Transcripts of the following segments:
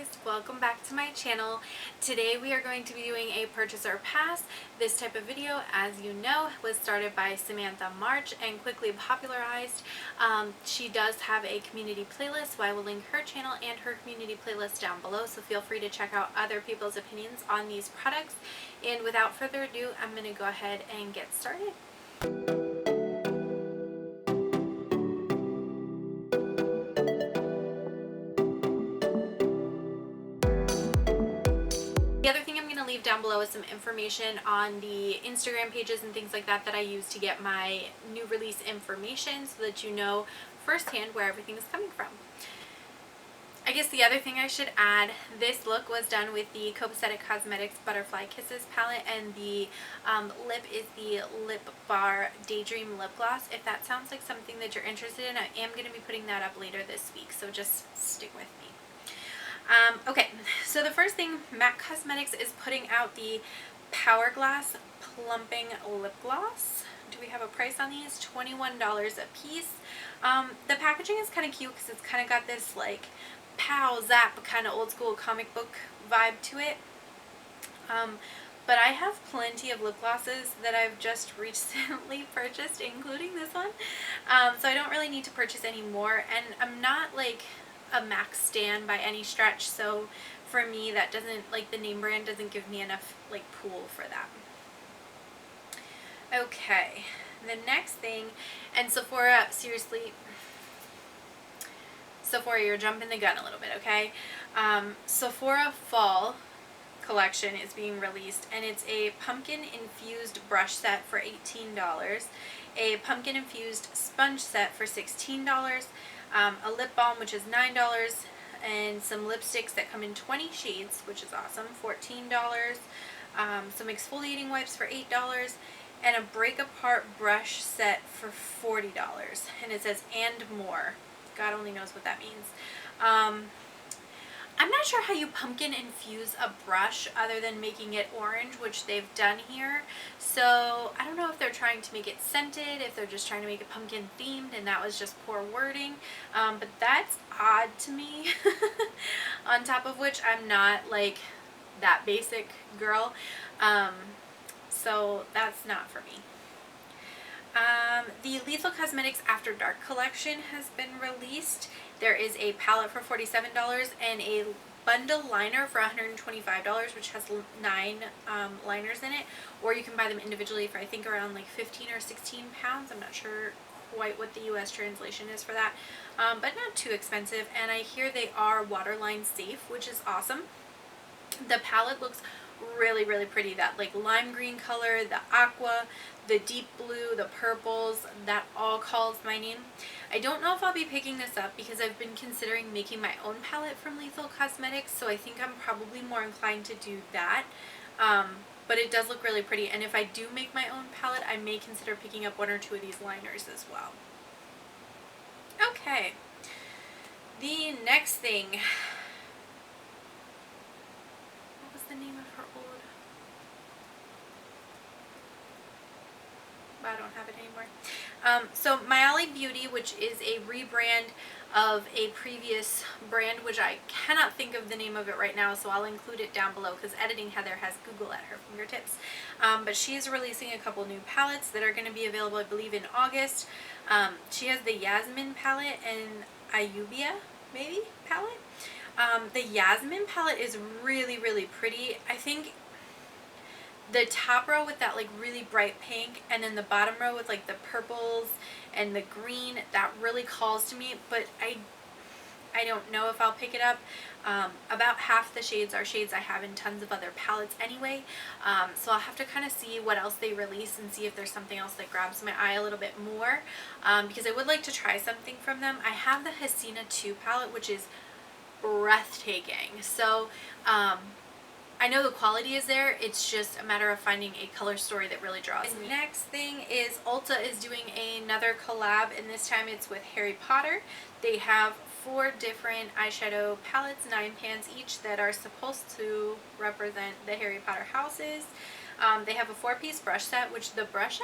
guys, welcome back to my channel. Today we are going to be doing a purchase or pass. This type of video, as you know, was started by Samantha March and quickly popularized. She does have a community playlist, so I will link her channel and her community playlist down below, so feel free to check out other people's opinions on these products. And without further ado, I'm going to go ahead and get started. The other thing I'm going to leave down below is some information on the Instagram pages and things like that that I use to get my new release information so that you know firsthand where everything is coming from. I guess the other thing I should add, this look was done with the Copacetic Cosmetics Butterfly Kisses palette, and the lip is the Lip Bar Daydream Lip Gloss. If that sounds like something that you're interested in, I am going to be putting that up later this week, so just stick with me. Okay, so the first thing, MAC Cosmetics is putting out the Hourglass Plumping Lip Gloss. Do we have a price on these? $21 a piece. The packaging is kind of cute because it's kind of got this like pow zap kind of old school comic book vibe to it. But I have plenty of lip glosses that I've just recently purchased, including this one. So I don't really need to purchase any more, and I'm not like a MAC stan by any stretch, so for me that doesn't, like, the name brand doesn't give me enough like pull for that. Okay, the next thing, and Sephora, seriously, Sephora, you're jumping the gun a little bit, okay? Sephora Fall collection is being released, and it's a pumpkin infused brush set for $18, a pumpkin infused sponge set for $16, a lip balm which is $9, and some lipsticks that come in 20 shades, which is awesome, $14, some exfoliating wipes for $8, and a break apart brush set for $40, and it says "and more." God only knows what that means. I'm not sure how you pumpkin infuse a brush other than making it orange, which they've done here. So I don't know if they're trying to make it scented, if they're just trying to make it pumpkin themed, and that was just poor wording. But that's odd to me. On top of which, I'm not like that basic girl. So that's not for me. The Lethal Cosmetics After Dark collection has been released. There is a palette for $47 and a bundle liner for $125, which has 9 liners in it, or you can buy them individually for I think around like 15 or 16 pounds. I'm not sure quite what the US translation is for that, but not too expensive, and I hear they are waterline safe, which is awesome. The palette looks really, really pretty. That like lime green color, the aqua, the deep blue, the purples, that all calls my name. I don't know if I'll be picking this up because I've been considering making my own palette from Lethal Cosmetics, so I think I'm probably more inclined to do that. But it does look really pretty, and if I do make my own palette, I may consider picking up 1 or 2 of these liners as well. Okay, the next thing, what was the name of her old, I don't have it anymore. So Mayali Beauty, which is a rebrand of a previous brand, which I cannot think of the name of it right now, so I'll include it down below because Editing Heather has Google at her fingertips. But she is releasing a couple new palettes that are going to be available, I believe, in August. She has the Yasmin palette and Ayubia, maybe, palette. The Yasmin palette is really, really pretty. I think the top row with that like really bright pink, and then the bottom row with like the purples and the green, that really calls to me, but I don't know if I'll pick it up. About half the shades are shades I have in tons of other palettes anyway, so I'll have to kind of see what else they release and see if there's something else that grabs my eye a little bit more, because I would like to try something from them. I have the Hasina 2 palette, which is breathtaking, so I know the quality is there, it's just a matter of finding a color story that really draws me. Next thing is Ulta is doing another collab, and this time it's with Harry Potter. They have 4 different eyeshadow palettes, 9 pans each, that are supposed to represent the Harry Potter houses. They have a 4-piece brush set, which the brush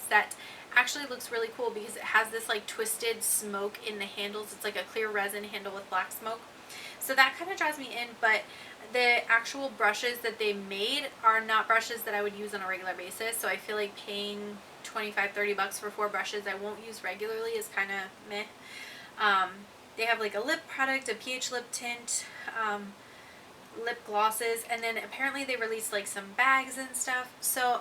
set actually looks really cool because it has this like twisted smoke in the handles. It's like a clear resin handle with black smoke. So that kind of draws me in, but the actual brushes that they made are not brushes that I would use on a regular basis. So I feel like paying 25, 30 bucks for 4 brushes I won't use regularly is kind of meh. They have like a lip product, a pH lip tint, lip glosses, and then apparently they released like some bags and stuff. So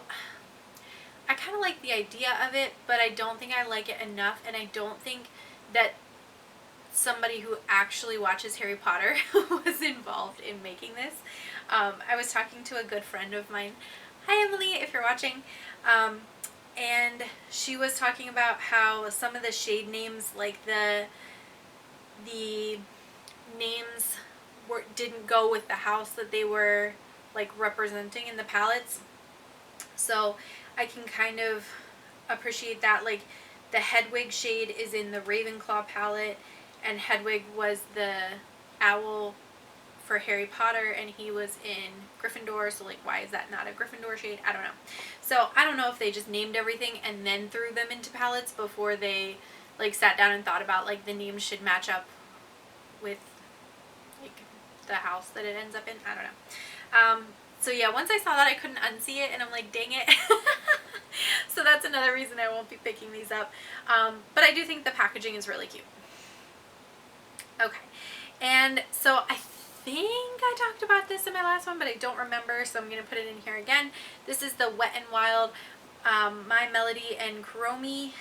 I kind of like the idea of it, but I don't think I like it enough, and I don't think that somebody who actually watches Harry Potter was involved in making this. I was talking to a good friend of mine. Hi, Emily, if you're watching. And she was talking about how some of the shade names, like the names didn't go with the house that they were like representing in the palettes. So I can kind of appreciate that. Like the Hedwig shade is in the Ravenclaw palette, and Hedwig was the owl for Harry Potter, and he was in Gryffindor, so like why is that not a Gryffindor shade? I don't know. So I don't know if they just named everything and then threw them into palettes before they like sat down and thought about like the names should match up with like the house that it ends up in. I don't know. So yeah, once I saw that I couldn't unsee it, and I'm like, dang it. So that's another reason I won't be picking these up. But I do think the packaging is really cute. Okay, and so I think I talked about this in my last one, but I don't remember, so I'm going to put it in here again. This is the Wet n Wild My Melody and Kuromi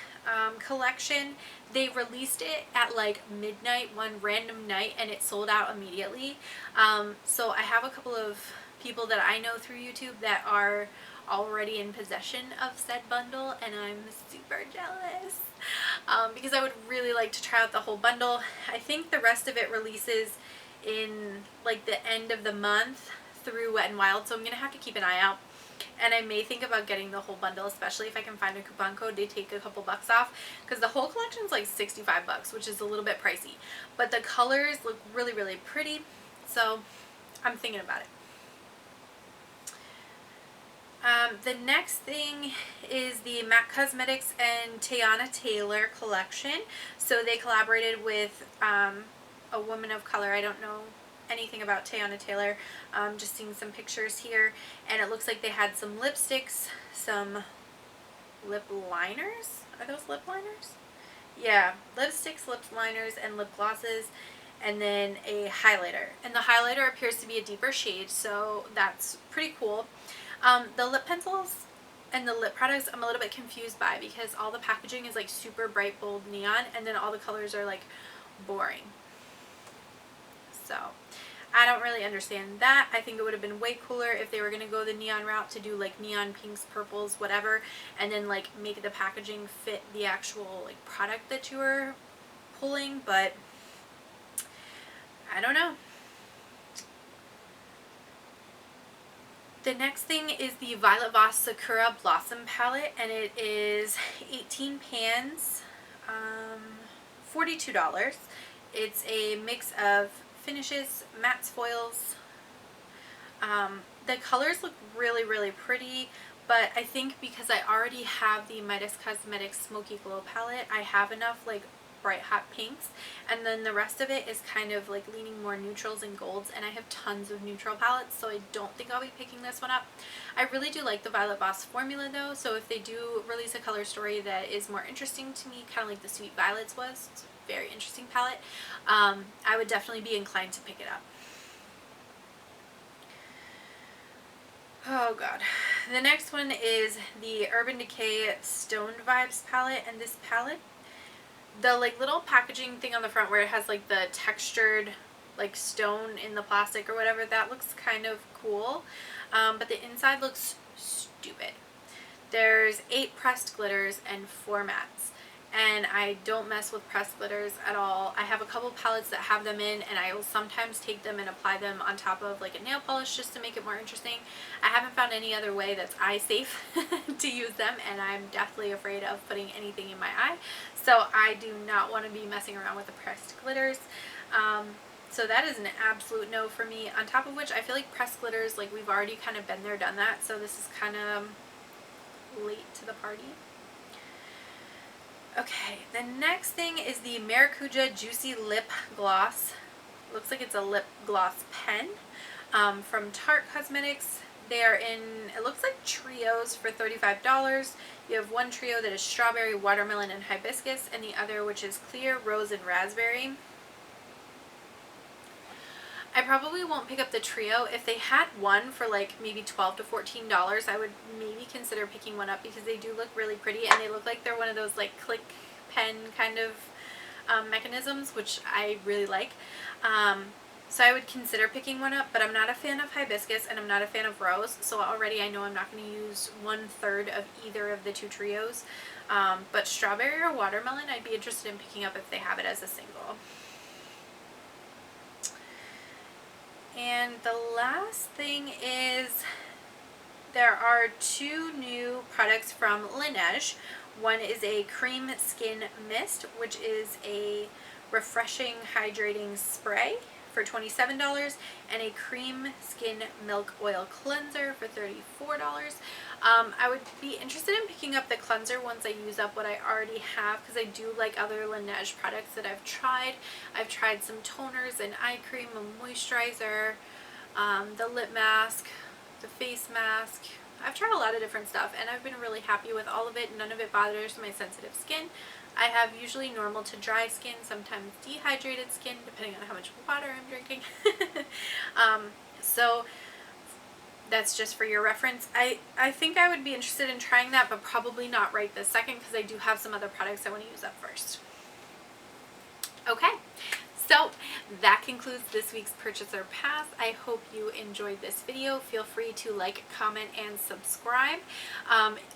collection. They released it at like midnight one random night, and it sold out immediately. So I have a couple of people that I know through YouTube that are already in possession of said bundle, and I'm super jealous because I would really like to try out the whole bundle. I think the rest of it releases in like the end of the month through Wet n Wild, so I'm gonna have to keep an eye out. And I may think about getting the whole bundle, especially if I can find a coupon code to take a couple bucks off, because the whole collection is like 65 bucks, which is a little bit pricey, but the colors look really, really pretty, so I'm thinking about it. The next thing is the MAC Cosmetics and Teyana Taylor collection. So they collaborated with a woman of color. I don't know anything about Teyana Taylor. Just seeing some pictures here, and it looks like they had some lipsticks, some lip liners. Are those lip liners? Yeah, lipsticks, lip liners, and lip glosses, and then a highlighter. And the highlighter appears to be a deeper shade, so that's pretty cool. The lip pencils and the lip products I'm a little bit confused by, because all the packaging is like super bright bold neon, and then all the colors are like boring. So I don't really understand that. I think it would have been way cooler if they were going to go the neon route to do like neon pinks, purples, whatever, and then like make the packaging fit the actual like product that you were pulling, but I don't know. The next thing is the Violet Voss Sakura Blossom palette, and it is 18 pans, $42. It's a mix of finishes, mattes, foils. The colors look really, really pretty, but I think because I already have the Midas Cosmetics Smoky Glow palette, I have enough like bright hot pinks, and then the rest of it is kind of like leaning more neutrals and golds, and I have tons of neutral palettes, so I don't think I'll be picking this one up. I really do like the Violet Voss formula though, so if they do release a color story that is more interesting to me, kind of like the Sweet Violets was, it's a very interesting palette, I would definitely be inclined to pick it up. Oh god. The next one is the Urban Decay Stoned Vibes palette, and this palette, the like little packaging thing on the front where it has like the textured like stone in the plastic or whatever, that looks kind of cool, but the inside looks stupid. There's 8 pressed glitters and 4 mattes, and I don't mess with pressed glitters at all. I have a couple palettes that have them in, and I will sometimes take them and apply them on top of like a nail polish just to make it more interesting. I haven't found any other way that's eye safe to use them, and I'm deathly afraid of putting anything in my eye, so I do not want to be messing around with the pressed glitters. So that is an absolute no for me, on top of which I feel like pressed glitters, like we've already kind of been there, done that, so this is kind of late to the party. Okay, the next thing is the Maracuja Juicy Lip Gloss. looks like it's a lip gloss pen from Tarte Cosmetics. They are in, it looks like trios for $35. You have one trio that is strawberry, watermelon, and hibiscus, and the other which is clear, rose, and raspberry. I probably won't pick up the trio. If they had one for like maybe $12 to $14, I would maybe consider picking one up because they do look really pretty and they look like they're one of those like click pen kind of mechanisms, which I really like. So I would consider picking one up, but I'm not a fan of hibiscus and I'm not a fan of rose, so already I know I'm not going to use 1/3 of either of the two trios. But strawberry or watermelon I'd be interested in picking up if they have it as a single. And the last thing is there are two new products from Laneige. One is a cream skin mist, which is a refreshing hydrating spray for $27, and a cream skin milk oil cleanser for $34. I would be interested in picking up the cleanser once I use up what I already have, because I do like other Laneige products that I've tried. I've tried some toners, an eye cream, a moisturizer, the lip mask, the face mask. I've tried a lot of different stuff and I've been really happy with all of it. None of it bothers my sensitive skin. I have usually normal to dry skin, sometimes dehydrated skin, depending on how much water I'm drinking. So that's just for your reference. I think I would be interested in trying that, but probably not right this second because I do have some other products I want to use up first. Okay, so that concludes this week's Purchaser Pass. I hope you enjoyed this video. Feel free to like, comment, and subscribe.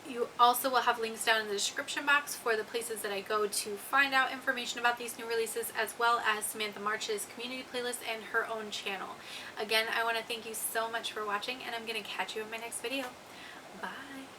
You also will have links down in the description box for the places that I go to find out information about these new releases, as well as Samantha March's community playlist and her own channel. Again, I want to thank you so much for watching, and I'm going to catch you in my next video. Bye!